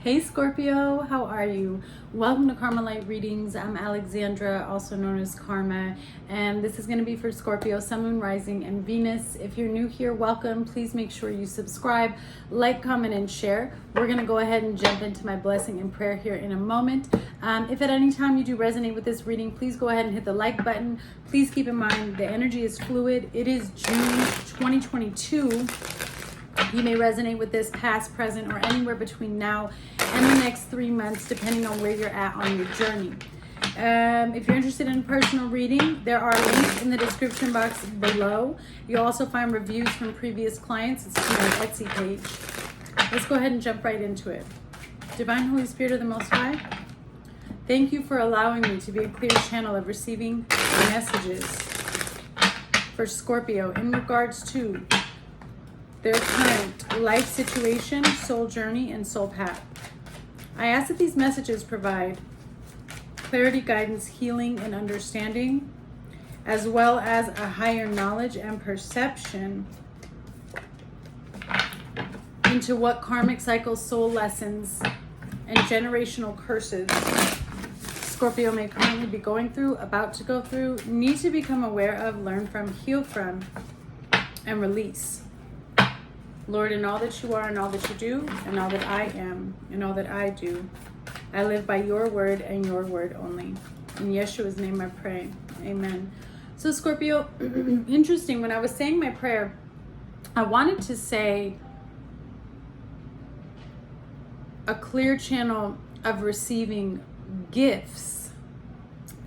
Hey Scorpio, how are you? Welcome to Karma Light Readings. I'm Alexandra, also known as Karma, and this is going to be for Scorpio, Sun, Moon, Rising, and Venus. If you're new here, welcome. Please make sure you subscribe, like, comment, and share. We're going to go ahead and jump into my blessing and prayer here in a moment. If at any time you do resonate with this reading, please go ahead and hit the like button. Please keep in mind the energy is fluid. It is June 2022. You may resonate with this past, present, or anywhere between now and the next 3 months, depending on where you're at on your journey. If you're interested in a personal reading, there are links in the description box below. You'll also find reviews from previous clients. It's on my Etsy page. Let's go ahead and jump right into it. Divine Holy Spirit of the Most High, thank you for allowing me to be a clear channel of receiving messages for Scorpio in regards to their current life situation, soul journey, and soul path. I ask that these messages provide clarity, guidance, healing, and understanding, as well as a higher knowledge and perception into what karmic cycles, soul lessons, and generational curses Scorpio may currently be going through, about to go through, need to become aware of, learn from, heal from, and release. Lord, in all that you are and all that you do, and all that I am and all that I do, I live by your word and your word only. In Yeshua's name I pray. Amen. So Scorpio, interesting, when I was saying my prayer, I wanted to say a clear channel of receiving gifts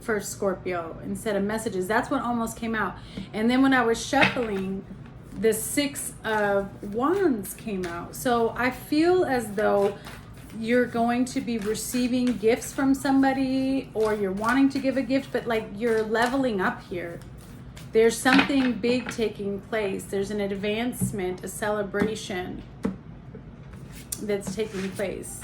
for Scorpio instead of messages. That's what almost came out. And then when I was shuffling, the Six of Wands came out. So I feel as though you're going to be receiving gifts from somebody, or you're wanting to give a gift, but like you're leveling up here. There's something big taking place. There's an advancement, a celebration that's taking place.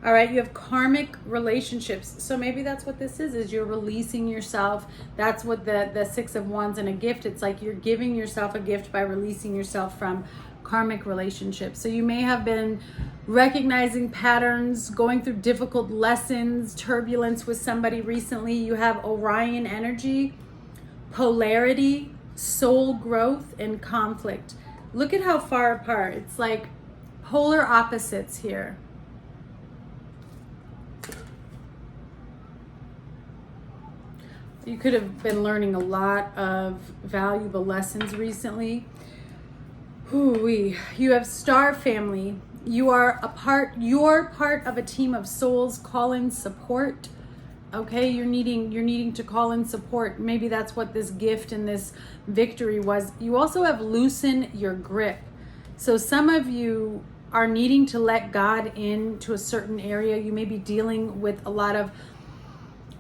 All right, you have karmic relationships. So maybe that's what this is you're releasing yourself. That's what the Six of Wands and a gift. It's like you're giving yourself a gift by releasing yourself from karmic relationships. So you may have been recognizing patterns, going through difficult lessons, turbulence with somebody recently. You have Orion energy, polarity, soul growth, and conflict. Look at how far apart. It's like polar opposites here. You could have been learning a lot of valuable lessons recently. Hoo-wee. You have star family. You're part of a team of souls. Call in support. Okay, you're needing to call in support. Maybe that's what this gift and this victory was. You also have loosen your grip. So some of you are needing to let God into a certain area. You may be dealing with a lot of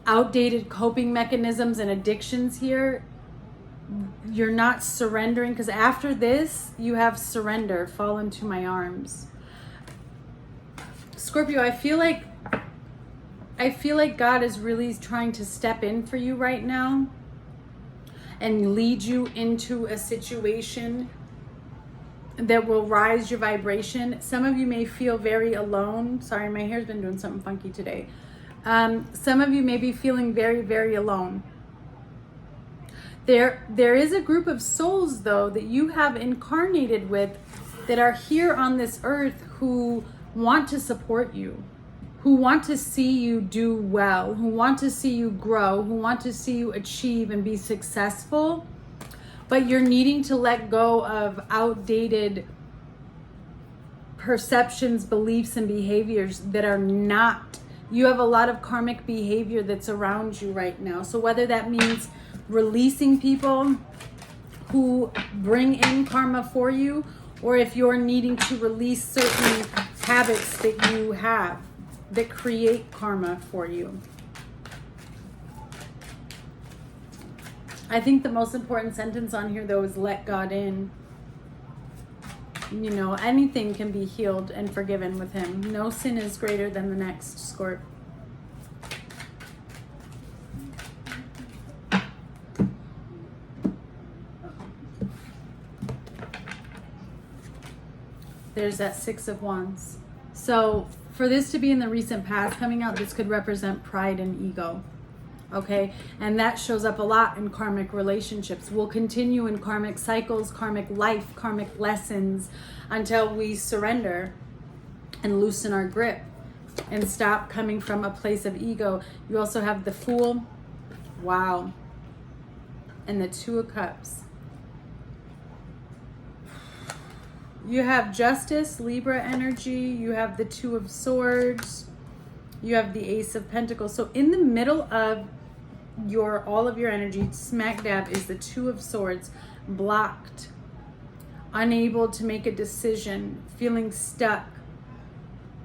outdated coping mechanisms and addictions here. You're not surrendering, because after this you have surrender, fall into my arms. Scorpio, I feel like God is really trying to step in for you right now and lead you into a situation that will rise your vibration. Some of you may feel very alone. Sorry, my hair's been doing something funky today. Some of you may be feeling very, very alone. There is a group of souls, though, that you have incarnated with that are here on this earth who want to support you, who want to see you do well, who want to see you grow, who want to see you achieve and be successful. But you're needing to let go of outdated perceptions, beliefs, and behaviors that are not. You have a lot of karmic behavior that's around you right now. So whether that means releasing people who bring in karma for you, or if you're needing to release certain habits that you have that create karma for you. I think the most important sentence on here, though, is let God in. You know, anything can be healed and forgiven with him. No sin is greater than the next, Scorp. There's that Six of Wands. So for this to be in the recent past coming out, this could represent pride and ego. Okay, and that shows up a lot in karmic relationships. We'll continue in karmic cycles, karmic life, karmic lessons until we surrender and loosen our grip and stop coming from a place of ego. You also have the Fool, wow, and the Two of Cups. You have Justice, Libra energy. You have the Two of Swords. You have the Ace of Pentacles. So in the middle of all of your energy, smack dab, is the Two of Swords, blocked, unable to make a decision, feeling stuck,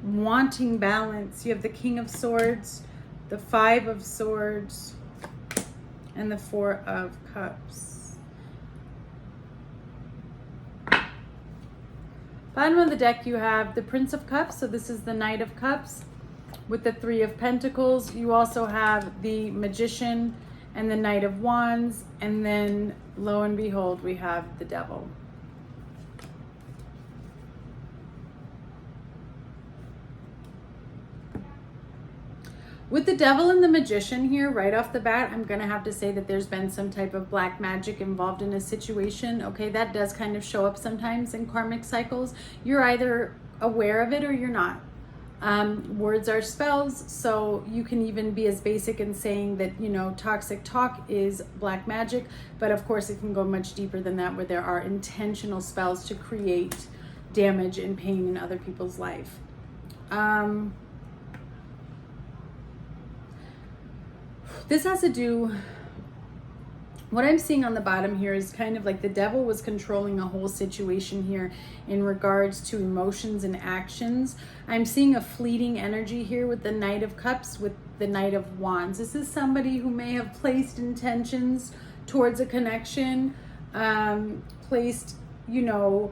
wanting balance. You have the King of Swords, the Five of Swords, and the Four of Cups. Bottom of the deck, you have the Prince of Cups. So this is the Knight of Cups with the Three of Pentacles. You also have the Magician and the Knight of Wands. And then, lo and behold, we have the Devil. With the Devil and the Magician here, right off the bat, I'm going to have to say that there's been some type of black magic involved in a situation. Okay, that does kind of show up sometimes in karmic cycles. You're either aware of it or you're not. Words are spells, so you can even be as basic in saying that, you know, toxic talk is black magic, but of course it can go much deeper than that, where there are intentional spells to create damage and pain in other people's life. This has to do, what I'm seeing on the bottom here is kind of like the Devil was controlling a whole situation here in regards to emotions and actions. I'm seeing a fleeting energy here with the Knight of Cups, with the Knight of Wands. This is somebody who may have placed intentions towards a connection, placed, you know,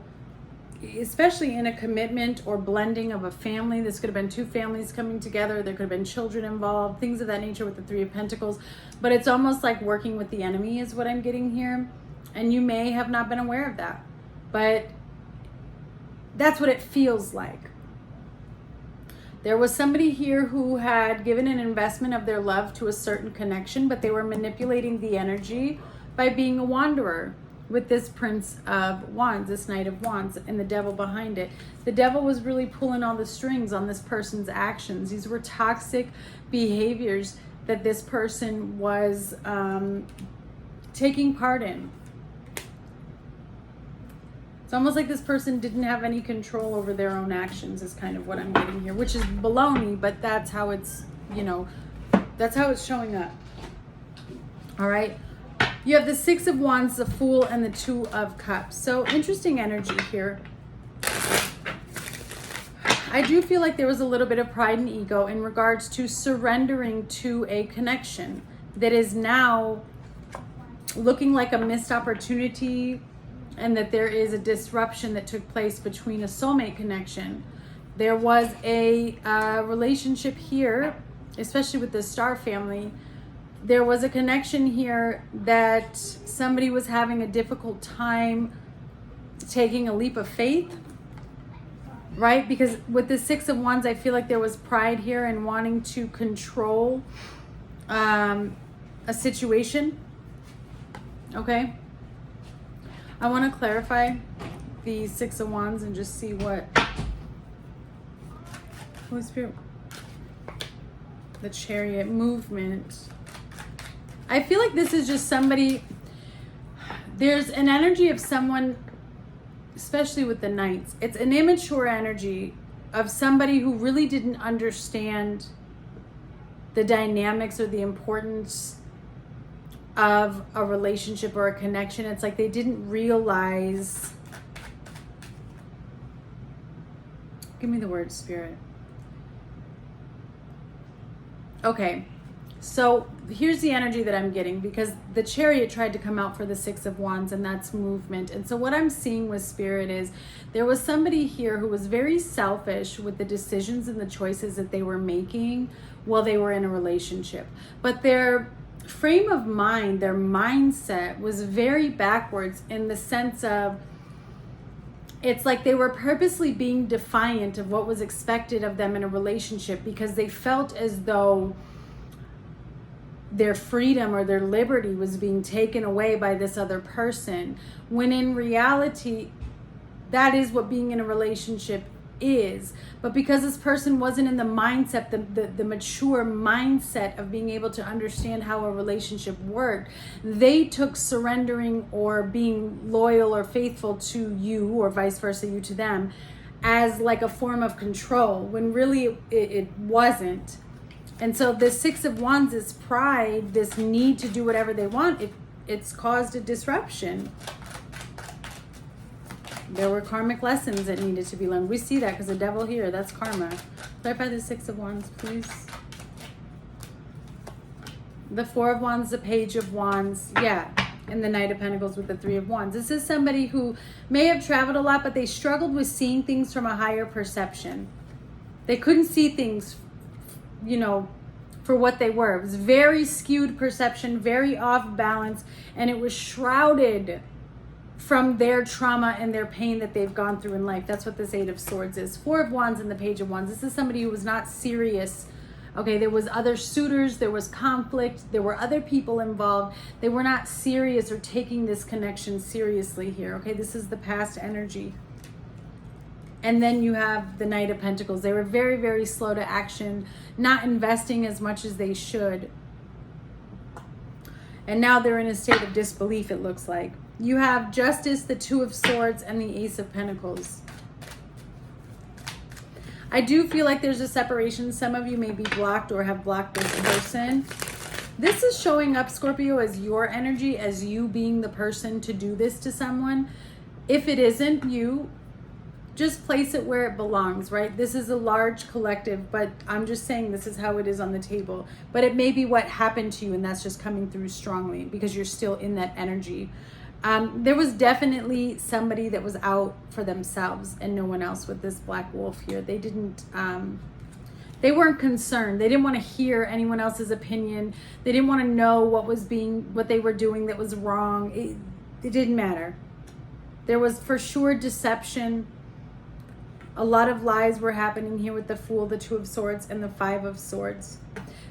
especially in a commitment or blending of a family. This could have been two families coming together. There could have been children involved, things of that nature with the Three of Pentacles. But it's almost like working with the enemy is what I'm getting here. And you may have not been aware of that. But that's what it feels like. There was somebody here who had given an investment of their love to a certain connection, but they were manipulating the energy by being a wanderer. With this Prince of Wands, this Knight of Wands, and the Devil behind it. The Devil was really pulling all the strings on this person's actions. These were toxic behaviors that this person was taking part in. It's almost like this person didn't have any control over their own actions, is kind of what I'm getting here, which is baloney, but that's how it's, you know, that's how it's showing up. All right. You have the Six of Wands, the Fool, and the Two of Cups. So interesting energy here. I do feel like there was a little bit of pride and ego in regards to surrendering to a connection that is now looking like a missed opportunity, and that there is a disruption that took place between a soulmate connection. There was a relationship here, especially with the Star family. There was a connection here that somebody was having a difficult time taking a leap of faith, right? Because with the Six of Wands, I feel like there was pride here and wanting to control a situation. Okay. I want to clarify the Six of Wands and just see what Holy Spirit, the Chariot, movement. I feel like this is just somebody, there's an energy of someone, especially with the Knights, it's an immature energy of somebody who really didn't understand the dynamics or the importance of a relationship or a connection. It's like they didn't realize, give me the word, Spirit. Okay. So here's the energy that I'm getting, because the Chariot tried to come out for the Six of Wands, and that's movement. And so what I'm seeing with Spirit is there was somebody here who was very selfish with the decisions and the choices that they were making while they were in a relationship. But their frame of mind, their mindset was very backwards in the sense of it's like they were purposely being defiant of what was expected of them in a relationship because they felt as though their freedom or their liberty was being taken away by this other person, when in reality that is what being in a relationship is. But because this person wasn't in the mindset, the mature mindset of being able to understand how a relationship worked, they took surrendering or being loyal or faithful to you, or vice versa, you to them, as like a form of control, when really it wasn't. And so the Six of Wands is pride, this need to do whatever they want. It's caused a disruption. There were karmic lessons that needed to be learned. We see that because the devil here, that's karma. Clarify the Six of Wands, please. The Four of Wands, the Page of Wands, yeah. And the Knight of Pentacles with the Three of Wands. This is somebody who may have traveled a lot, but they struggled with seeing things from a higher perception. They couldn't see things, you know, for what they were. It was very skewed perception, very off balance, and it was shrouded from their trauma and their pain that they've gone through in life. That's what this Eight of Swords is. Four of Wands and the Page of Wands. This is somebody who was not serious. Okay, there was other suitors, there was conflict, there were other people involved. They were not serious or taking this connection seriously here. Okay, this is the past energy. And then you have the Knight of Pentacles. They were very, very slow to action, not investing as much as they should. And now they're in a state of disbelief, it looks like. You have Justice, the Two of Swords, and the Ace of Pentacles. I do feel like there's a separation. Some of you may be blocked or have blocked this person. This is showing up, Scorpio, as your energy, as you being the person to do this to someone. If it isn't you, just place it where it belongs, right? This is a large collective, but I'm just saying this is how it is on the table. But it may be what happened to you, and that's just coming through strongly because you're still in that energy. There was definitely somebody that was out for themselves and no one else with this black wolf here. They didn't, they weren't concerned. They didn't want to hear anyone else's opinion. They didn't want to know what they were doing that was wrong. It didn't matter. There was for sure deception. A lot of lies were happening here with the Fool, the Two of Swords, and the Five of Swords.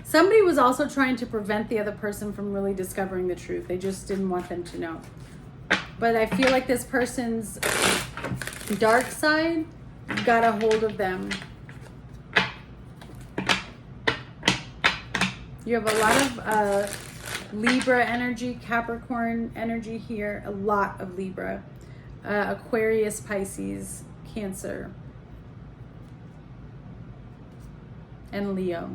Somebody was also trying to prevent the other person from really discovering the truth. They just didn't want them to know. But I feel like this person's dark side got a hold of them. You have a lot of Libra energy, Capricorn energy here. A lot of Libra. Aquarius, Pisces, Cancer, and Leo.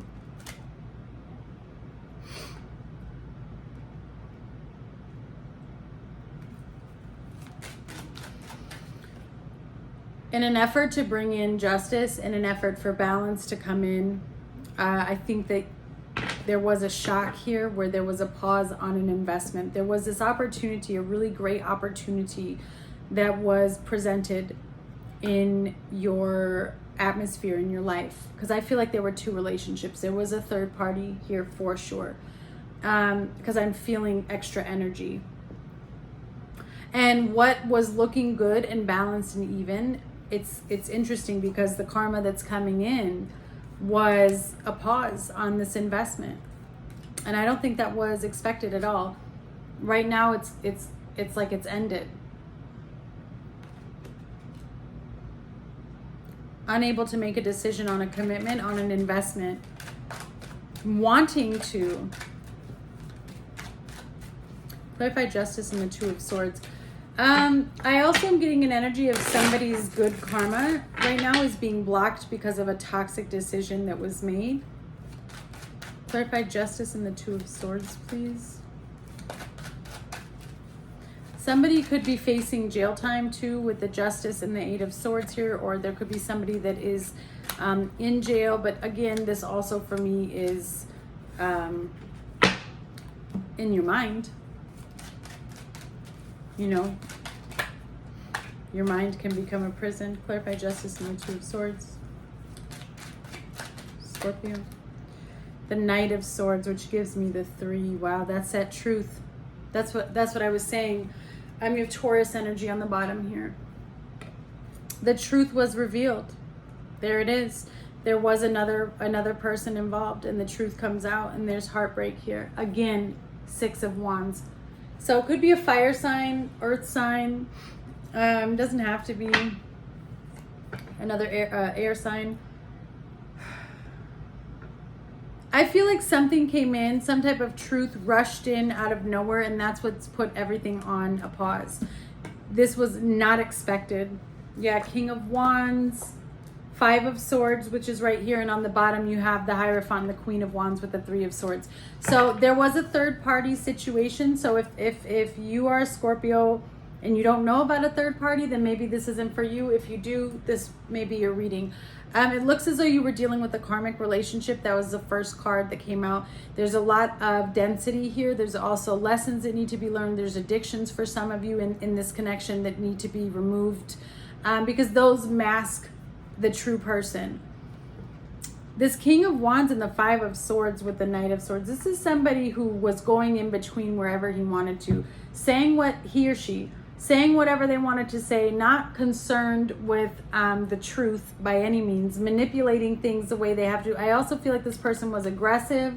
In an effort to bring in justice, in an effort for balance to come in, I think that there was a shock here where there was a pause on an investment. There was this opportunity, a really great opportunity that was presented in your atmosphere, in your life. Because I feel like there were two relationships. There was a third party here for sure. Because I'm feeling extra energy. And what was looking good and balanced and even, it's interesting because the karma that's coming in was a pause on this investment. And I don't think that was expected at all. Right now it's like it's ended. Unable to make a decision on a commitment, on an investment. Wanting to clarify justice and the Two of Swords. I also am getting an energy of somebody's good karma right now is being blocked because of a toxic decision that was made. Clarify justice and the Two of Swords, please. Somebody could be facing jail time too with the Justice and the Eight of Swords here, or there could be somebody that is in jail. But again, this also for me is in your mind. You know, your mind can become a prison. Clarify justice and the Two of Swords. Scorpio. The Knight of Swords, which gives me the 3. Wow, that's that truth. That's what I was saying. You have Taurus energy on the bottom here. The truth was revealed. There it is. There was another person involved, and the truth comes out, and there's heartbreak here. Again, 6 of Wands. So it could be a fire sign, earth sign. Doesn't have to be another air sign. I feel like something came in, some type of truth rushed in out of nowhere, and that's what's put everything on a pause. This was not expected. Yeah, King of Wands, 5 of Swords, which is right here, and on the bottom you have the Hierophant and the Queen of Wands with the 3 of Swords. So there was a third party situation. So if you are a Scorpio and you don't know about a third party, then maybe this isn't for you. If you do, this may be your reading. It looks as though you were dealing with a karmic relationship. That was the first card that came out. There's a lot of density here. There's also lessons that need to be learned. There's addictions for some of you in this connection that need to be removed, because those mask the true person. This King of Wands and the 5 of Swords with the Knight of Swords. This is somebody who was going in between wherever he wanted to, saying what he or she, saying whatever they wanted to say, not concerned with the truth by any means, manipulating things the way they have to. I also feel like this person was aggressive,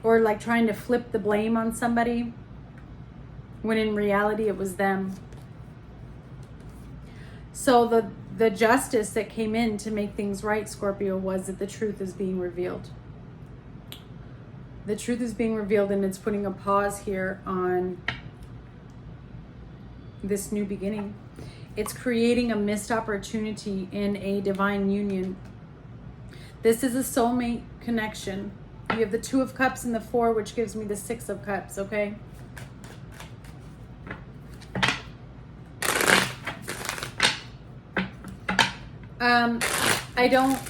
or like trying to flip the blame on somebody, when in reality it was them. So the justice that came in to make things right, Scorpio, was that the truth is being revealed. The truth is being revealed, and it's putting a pause here on this new beginning. It's creating a missed opportunity in a divine union. This is a soulmate connection. You have the 2 of Cups and the 4, which gives me the 6 of Cups, okay?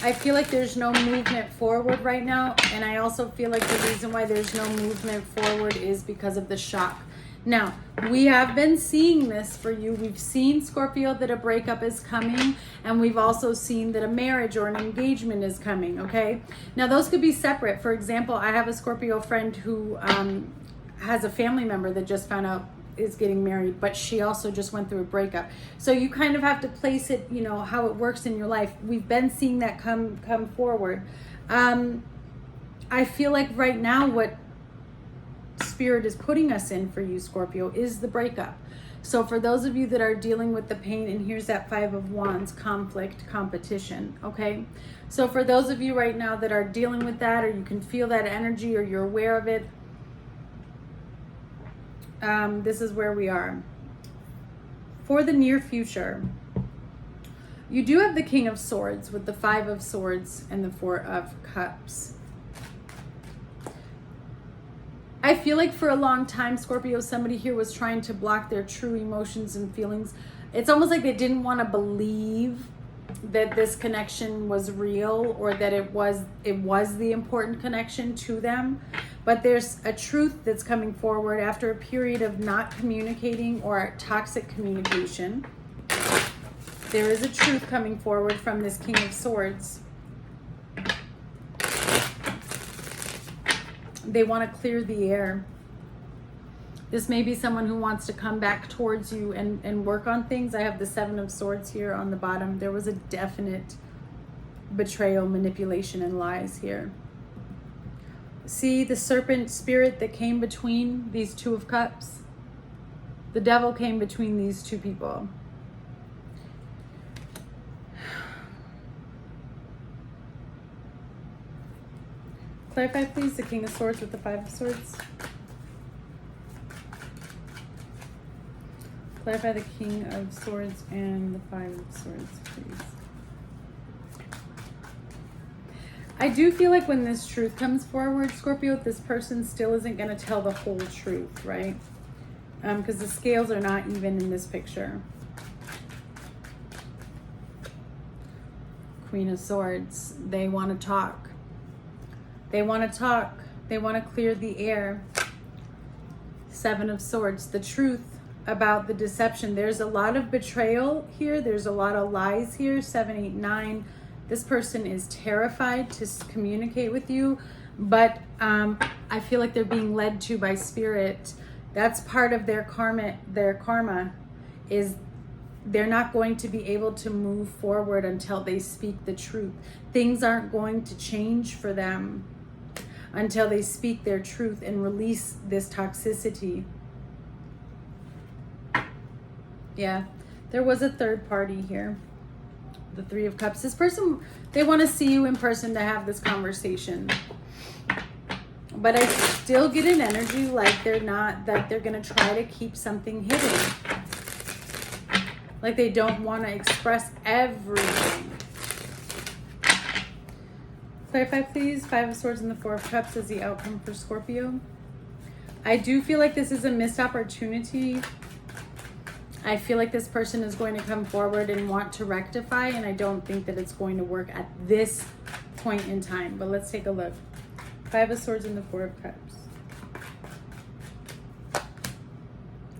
I feel like there's no movement forward right now, and I also feel like the reason why there's no movement forward is because of the shock. Now, we have been seeing this for you. We've seen, Scorpio, that a breakup is coming, and we've also seen that a marriage or an engagement is coming, okay? Now, those could be separate. For example, I have a Scorpio friend who has a family member that just found out is getting married, but she also just went through a breakup. So you kind of have to place it, you know, how it works in your life. We've been seeing that come forward. I feel like right now what Spirit is putting us in for you, Scorpio, is the breakup. So for those of you that are dealing with the pain, and here's that 5 of Wands, conflict, competition, okay? So for those of you right now that are dealing with that, or you can feel that energy, or you're aware of it, this is where we are. For the near future, you do have the King of Swords with the 5 of Swords and the 4 of Cups. I feel like for a long time, Scorpio, somebody here was trying to block their true emotions and feelings. It's almost like they didn't want to believe that this connection was real, or that it was the important connection to them. But there's a truth that's coming forward after a period of not communicating or toxic communication. There is a truth coming forward from this King of Swords. They want to clear the air. This may be someone who wants to come back towards you and work on things. I have the 7 of Swords here on the bottom. There was a definite betrayal, manipulation, and lies here. See the serpent spirit that came between these 2 of Cups? The devil came between these 2 people. Clarify, please, the King of Swords with the 5 of Swords. Clarify the King of Swords and the 5 of Swords, please. I do feel like when this truth comes forward, Scorpio, this person still isn't going to tell the whole truth, right? Because the scales are not even in this picture. Queen of Swords. They want to talk. They want to talk. They want to clear the air. 7 of Swords. The truth about the deception. There's a lot of betrayal here. There's a lot of lies here. 7, 8, 9. This person is terrified to communicate with you, but I feel like they're being led to by Spirit That's part of their karma is they're not going to be able to move forward until they speak the truth. Things aren't going to change for them until they speak their truth and release this toxicity. Yeah, there was a third party here. The Three of Cups. This person, they want to see you in person to have this conversation. But I still get an energy like they're going to try to keep something hidden. Like they don't want to express everything. Clarify, please. Five of Swords and the Four of Cups as the outcome for Scorpio. I do feel like this is a missed opportunity. I feel like this person is going to come forward and want to rectify, and I don't think that it's going to work at this point in time. But let's take a look. Five of Swords and the Four of Cups.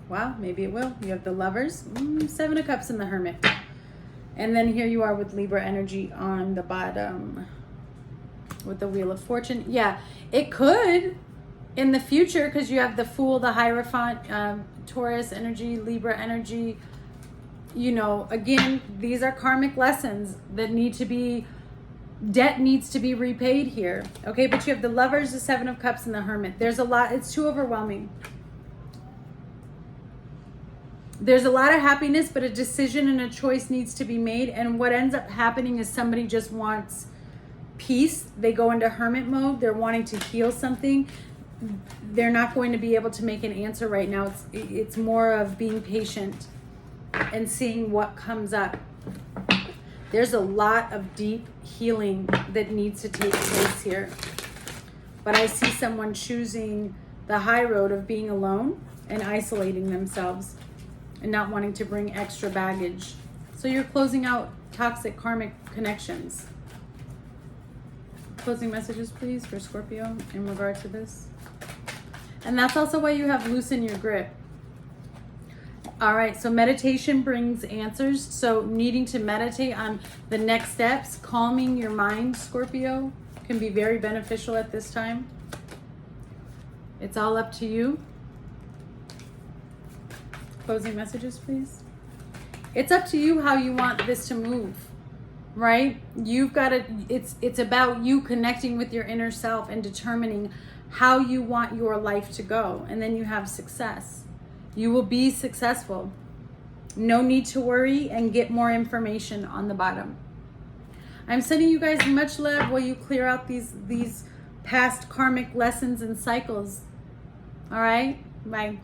Wow, maybe it will. You have the Lovers, Seven of Cups and the Hermit. And then here you are with Libra energy on the bottom with the Wheel of Fortune. Yeah, it could in the future because you have the Fool, the Hierophant, Taurus energy, Libra energy. You know, again, these are karmic lessons that need to be, debt needs to be repaid here. Okay, but you have the Lovers, the Seven of Cups, and the Hermit. There's a lot, it's too overwhelming. There's a lot of happiness, but a decision and a choice needs to be made. And what ends up happening is somebody just wants peace. They go into hermit mode. They're wanting to heal something. They're not going to be able to make an answer right now. It's more of being patient and seeing what comes up. There's a lot of deep healing that needs to take place here. But I see someone choosing the high road of being alone and isolating themselves and not wanting to bring extra baggage. So you're closing out toxic karmic connections. Closing messages, please, for Scorpio in regard to this. And that's also why you have loosen your grip. All right, so meditation brings answers. So needing to meditate on the next steps, calming your mind, Scorpio, can be very beneficial at this time. It's all up to you. Closing messages, please. It's up to you how you want this to move, right? You've got to, it's about you connecting with your inner self and determining how you want your life to go. And then you have success. You will be successful. No need to worry, and get more information on the bottom. I'm sending you guys much love while you clear out these past karmic lessons and cycles. All right? Bye.